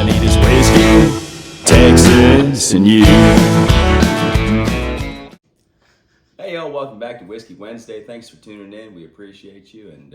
I need is whiskey, Texas, and you. Hey y'all, welcome back to Whiskey Wednesday. Thanks for tuning in. We appreciate you, and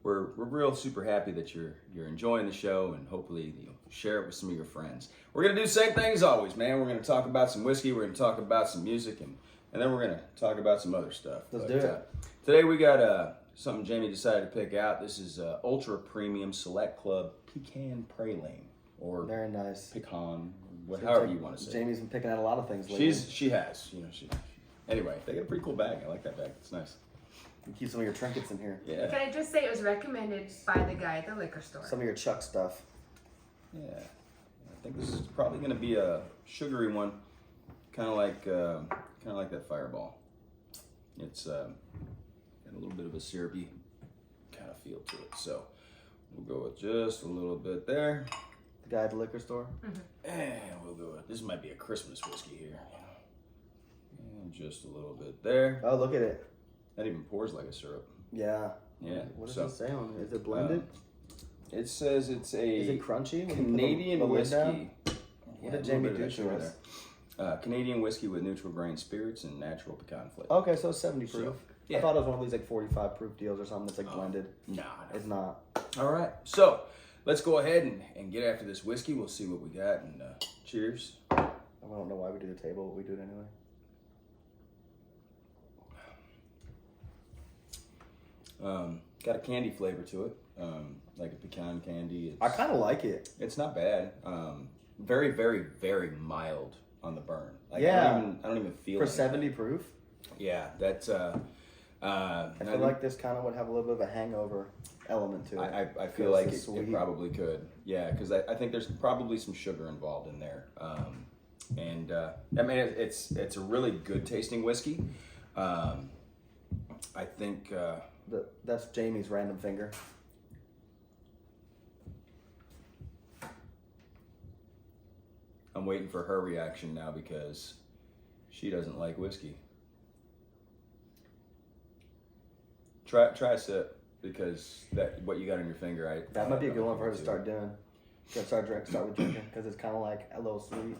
we're real super happy that you're enjoying the show, and hopefully you'll share it with some of your friends. We're gonna do the same thing as always, man. We're gonna talk about some whiskey. We're gonna talk about some music, and then we're gonna talk about some other stuff. Let's do it. Today we got something Jamie decided to pick out. This is ultra premium Select Club Pecan Praline, or Very nice. pecan, however you want to say it. Jamie's been picking out a lot of things lately. She has, Anyway, they got a pretty cool bag. I like that bag. It's nice. You keep some of your trinkets in here. Yeah. Can I just say it was recommended by the guy at the liquor store? Some of your Chuck stuff. Yeah. I think this is probably going to be a sugary one, kind of like that Fireball. It's got a little bit of a syrupy kind of feel to it. So we'll go with just a little bit there. The guy at the liquor store. And we'll go with, this might be a Christmas whiskey here. And just a little bit there. Oh, look at it. That even pours like a syrup. Yeah. Yeah. What does it say on it? Is it blended? It says it's a Is it crunchy? Canadian When you put the lid whiskey. down? What did a Jamie little bit do of to extra us? there. Canadian whiskey with neutral grain spirits and natural pecan flavor. Okay, so it's 70 proof. So, yeah. I thought it was one of these like 45 proof deals or something that's like blended. Nah. It's not. All right. So let's go ahead and get after this whiskey. We'll see what we got. And cheers. I don't know why we do the table, but we do it anyway. Got a candy flavor to it, like a pecan candy. I kind of like it. It's not bad. Very, very, very mild on the burn. Like, Yeah. I don't even feel For anything. 70 proof, Yeah, that's. I feel like this kind of would have a little bit of a hangover element to it. I feel Because like it's it sweet. probably could. Yeah, because I think there's probably some sugar involved in there. I mean, it's a really good tasting whiskey. I think. That's Jamie's random finger. I'm waiting for her reaction now because she doesn't like whiskey. Try a sip because what you got on your finger, That might be a good one for her to start doing. Start with drinking because it's kind of like a little sweet.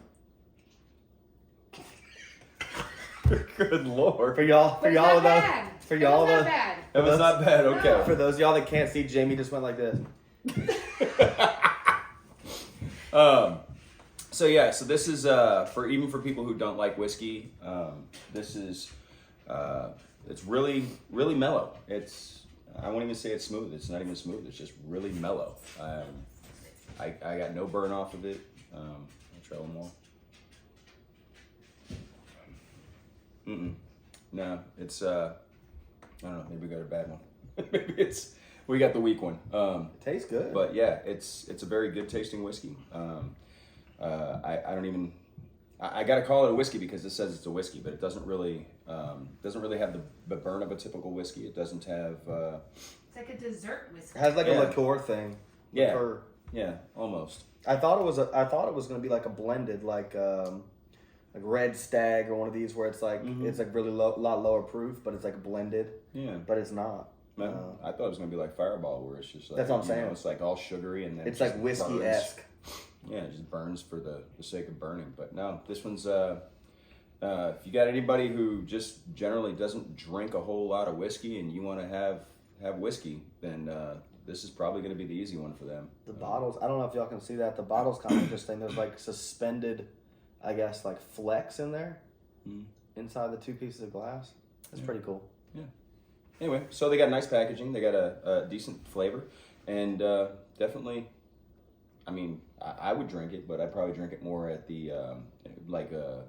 Good lord! For y'all, But it's not bad. for y'all, It was not bad. It was not bad. Okay. for those of y'all that can't see, Jamie just went like this. So yeah, so this is for people who don't like whiskey. This is it's really really mellow. I won't even say it's smooth. It's not even smooth. It's just really mellow. I got no burn off of it. I'll try one more. No, it's I don't know. Maybe we got a bad one. Maybe we got the weak one. It tastes good. But yeah, it's a very good tasting whiskey. I don't even. I gotta call it a whiskey because it says it's a whiskey, but it doesn't really have the burn of a typical whiskey. It doesn't have. It's like a dessert whiskey. It has like Yeah. a liqueur thing. Yeah. Liqueur. Yeah, almost. I thought it was gonna be like a blended, like Red Stag or one of these where it's like it's like really lot lower proof, but it's like blended. Yeah. But it's not. I thought it was gonna be like Fireball, where it's just like That's what I'm saying. it's like all sugary and then It's it like just whiskey-esque. burns. Yeah, it just burns for the sake of burning. But no, this one's if you got anybody who just generally doesn't drink a whole lot of whiskey and you want to have whiskey, then this is probably going to be the easy one for them. The bottles, I don't know if y'all can see that. The bottle's kind of interesting. There's like suspended, I guess, like flecks in there inside the two pieces of glass. It's pretty cool. Yeah. Anyway, so they got nice packaging. They got a decent flavor, and definitely. I mean, I would drink it, but I'd probably drink it more at the like a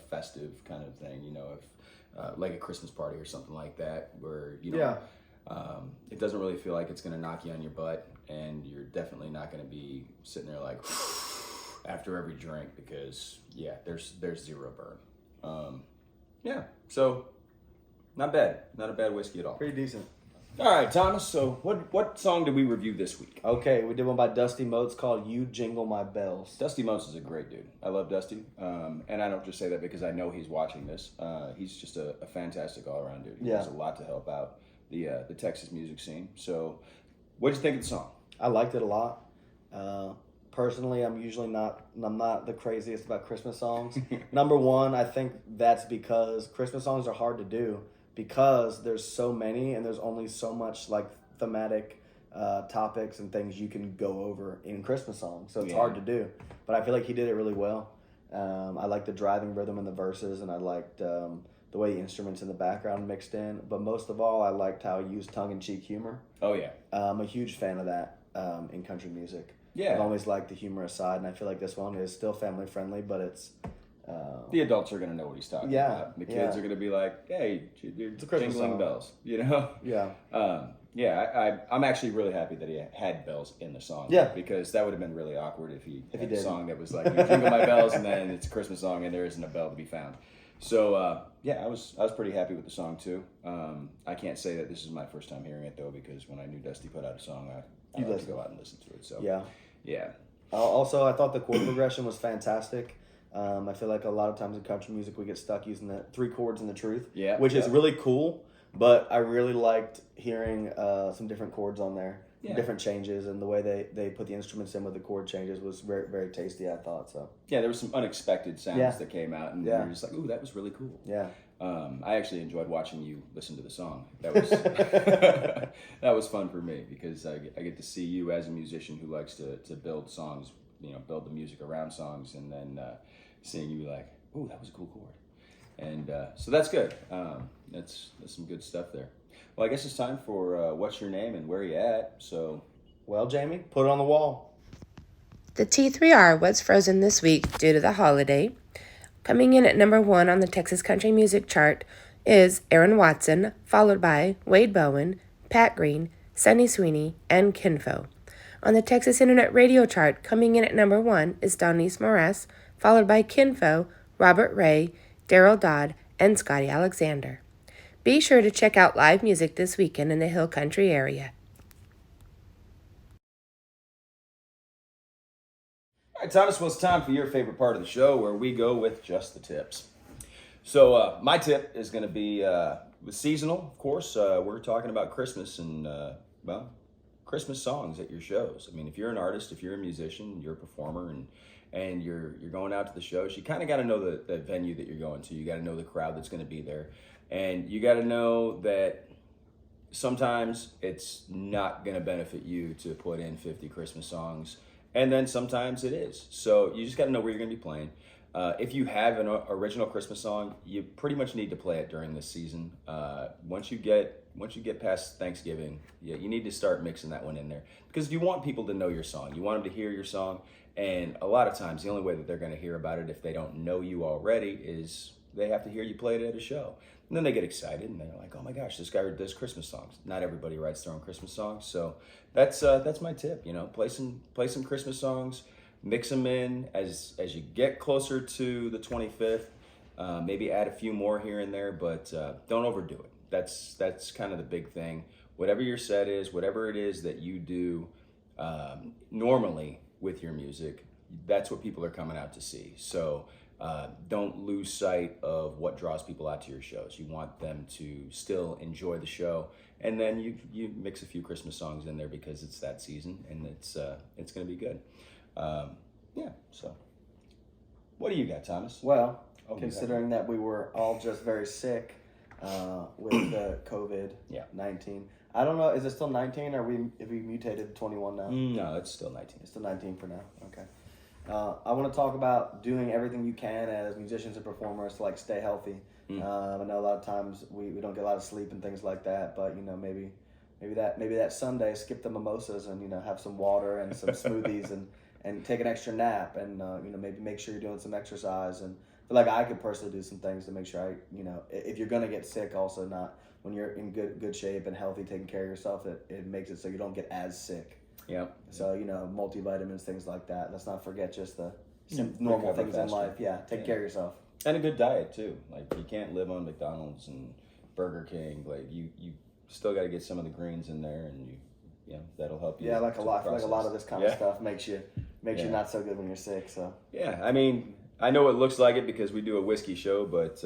festive kind of thing. If like a Christmas party or something like that, where it doesn't really feel like it's going to knock you on your butt, and you're definitely not going to be sitting there like after every drink because there's zero burn. So not bad, not a bad whiskey at all. Pretty decent. All right, Thomas. So what song did we review this week? Okay, we did one by Dusty Moats called "You Jingle My Bells." Dusty Moats is a great dude. I love Dusty, and I don't just say that because I know he's watching this. He's just a fantastic all-around dude. He does a lot to help out the Texas music scene. So, what'd you think of the song? I liked it a lot. personally, I'm not the craziest about Christmas songs. Number one, I think that's because Christmas songs are hard to do because there's so many and there's only so much like thematic topics and things you can go over in Christmas songs. So it's hard to do. But I feel like he did it really well. I liked the driving rhythm in the verses, and I liked the way the instruments in the background mixed in. But most of all, I liked how he used tongue-in-cheek humor. Oh, yeah. I'm a huge fan of that in country music. Yeah. I've always liked the humorous side, and I feel like this one is still family-friendly, but it's... the adults are going to know what he's talking about. The kids are going to be like, hey, you're jingling song. bells, you know? Yeah. I'm actually really happy that he had bells in the song. Yeah. Because that would have been really awkward if he had a song that was like, you jingle my bells, and then it's a Christmas song and there isn't a bell to be found. So, I was pretty happy with the song, too. I can't say that this is my first time hearing it, though, because when I knew Dusty put out a song, I like to go out and listen to it. So yeah. Also, I thought the chord progression was fantastic. I feel like a lot of times in country music we get stuck using the 3 chords and the truth, which is really cool. But I really liked hearing some different chords on there, different changes, and the way they put the instruments in with the chord changes was very, very tasty, I thought. So there were some unexpected sounds that came out, and we were just like, ooh, that was really cool. Yeah. I actually enjoyed watching you listen to the song. That was that was fun for me because I get to see you as a musician who likes to build songs, build the music around songs, and then seeing you like, ooh, that was a cool chord. And so that's good. That's some good stuff there. Well, I guess it's time for what's your name and where you at. So, well, Jamie, put it on the wall. The T3R was frozen this week due to the holiday. Coming in at number 1 on the Texas Country Music chart is Aaron Watson, followed by Wade Bowen, Pat Green, Sunny Sweeney, and Kinfo. On the Texas Internet Radio chart, coming in at number 1 is Donice Moraes, followed by Kinfo, Robert Ray, Daryl Dodd, and Scotty Alexander. Be sure to check out live music this weekend in the Hill Country area. All right, Thomas, well, it's time for your favorite part of the show where we go with just the tips. So my tip is going to be seasonal, of course. We're talking about Christmas and, Christmas songs at your shows. I mean, if you're an artist, if you're a musician, you're a performer, and you're going out to the shows, you kind of got to know the venue that you're going to. You got to know the crowd that's going to be there. And you got to know that sometimes it's not going to benefit you to put in 50 Christmas songs. And then sometimes it is. So you just got to know where you're going to be playing. If you have an original Christmas song, you pretty much need to play it during this season. Once you get past Thanksgiving, you need to start mixing that one in there. Because you want people to know your song. You want them to hear your song. And a lot of times, the only way that they're going to hear about it if they don't know you already is they have to hear you play it at a show. And then they get excited and they're like, oh my gosh, this guy does Christmas songs. Not everybody writes their own Christmas songs. So that's my tip, play some Christmas songs, mix them in as you get closer to the 25th. Maybe add a few more here and there, but don't overdo it. That's kind of the big thing. Whatever your set is, whatever it is that you do normally with your music, that's what people are coming out to see. So don't lose sight of what draws people out to your shows. You want them to still enjoy the show, and then you mix a few Christmas songs in there because it's that season, and it's going to be good. So what do you got, Thomas? Well, considering that we were all just very sick with the COVID-19. I don't know, is it still 19 or have we mutated to 21 now? No, it's still 19. It's still 19 for now, okay. I want to talk about doing everything you can as musicians and performers to stay healthy. I know a lot of times we don't get a lot of sleep and things like that, but maybe that Sunday skip the mimosas and have some water and some smoothies and take an extra nap and maybe make sure you're doing some exercise. And I feel like I could personally do some things to make sure if you're gonna get sick, also not when you're in good shape and healthy, taking care of yourself, it makes it so you don't get as sick. Yep. So, multivitamins, things like that. Let's not forget just the normal things in life. Yeah, take care of yourself. And a good diet, too. You can't live on McDonald's and Burger King. You still got to get some of the greens in there, and that'll help you. Yeah, a lot of this kind of stuff makes you not so good when you're sick. So. Yeah, I mean, I know it looks like it because we do a whiskey show, but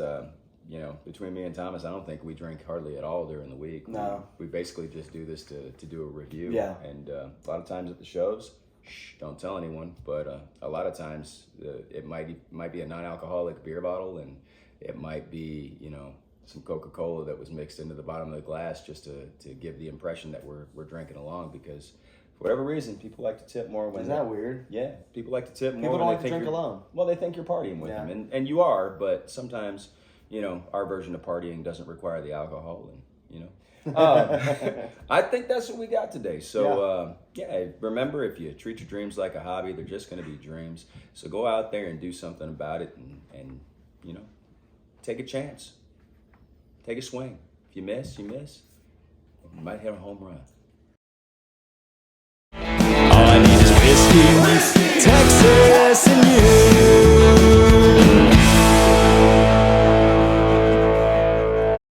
between me and Thomas, I don't think we drink hardly at all during the week. No. We basically just do this to do a review. Yeah. And a lot of times at the shows, shh, don't tell anyone. But a lot of times it might be a non-alcoholic beer bottle, and it might be, you know, some Coca-Cola that was mixed into the bottom of the glass just to give the impression that we're drinking along, because for whatever reason, people like to tip more when Isn't that weird? Yeah, people like to tip more. People when don't they like to think drink you're- alone. Well, they think you're partying with Yeah. them, and you are, but sometimes, you know, our version of partying doesn't require the alcohol, and you know. I think that's what we got today. So yeah, remember, if you treat your dreams like a hobby, they're just going to be dreams. So go out there and do something about it, and you know, take a chance, take a swing. If you miss, you miss. You might hit a home run.